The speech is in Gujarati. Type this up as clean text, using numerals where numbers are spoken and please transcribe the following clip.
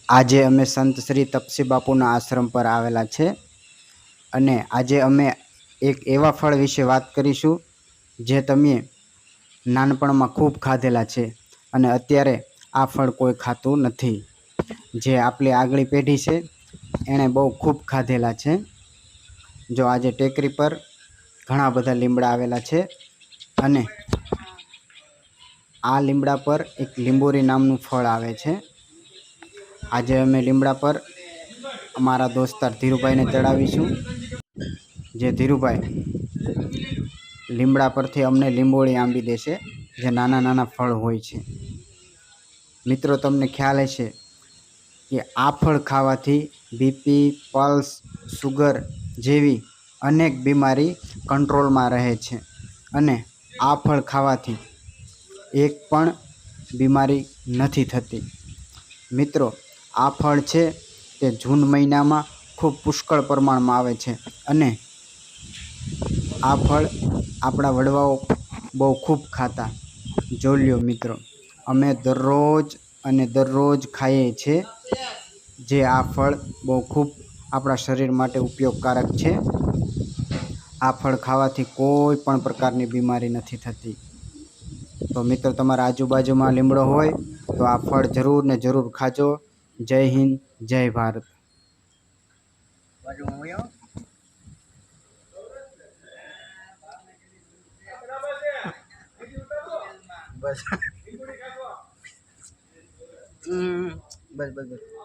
આજે અમે સંત શ્રી તપસી બાપુના આશ્રમ પર આવેલા છે અને આજે અમે એક એવા ફળ વિશે વાત કરીશું જે તમે નાનપણમાં ખૂબ ખાધેલા છે અને અત્યારે આ ફળ કોઈ ખાતું નથી. જે આપણી આગલી પેઢી છે એણે બહુ ખૂબ ખાધેલા છે. જો આજે ટેકરી પર ઘણા બધા લીમડા આવેલા છે અને આ લીમડા પર એક લીંબોરી નામનું ફળ આવે છે. આજે અમે લીમડા પર અમારા દોસ્તાર ધીરુભાઈને ચડાવીશું. જે ધીરુભાઈ લીમડા પરથી અમને લીંબોળી આંબી દેશે, જે નાના નાના ફળ હોય છે. મિત્રો, તમને ખ્યાલ હશે કે આ ફળ ખાવાથી બીપી, પલ્સ, સુગર જેવી અનેક બીમારી કંટ્રોલમાં રહે છે અને આ ફળ ખાવાથી એક પણ બીમારી નથી થતી. મિત્રો, આ ફળ છે તે જૂન મહિનામાં ખૂબ પુષ્કળ પ્રમાણમાં આવે છે અને આ ફળ આપણા વડવાઓ બહુ ખૂબ ખાતા. જો લ્યો મિત્રો, અમે દરરોજ ખાઈએ છીએ. જે આ ફળ બહુ ખૂબ આપણા શરીર માટે ઉપયોગકારક છે. આ ફળ ખાવાથી કોઈ પણ પ્રકારની બીમારી નથી થતી. તો મિત્રો, તમારા આજુબાજુમાં લીમડો હોય તો આ ફળ જરૂર ને જરૂર ખાજો. જય હિન્દ, જય ભારત. બસ બસ બસ.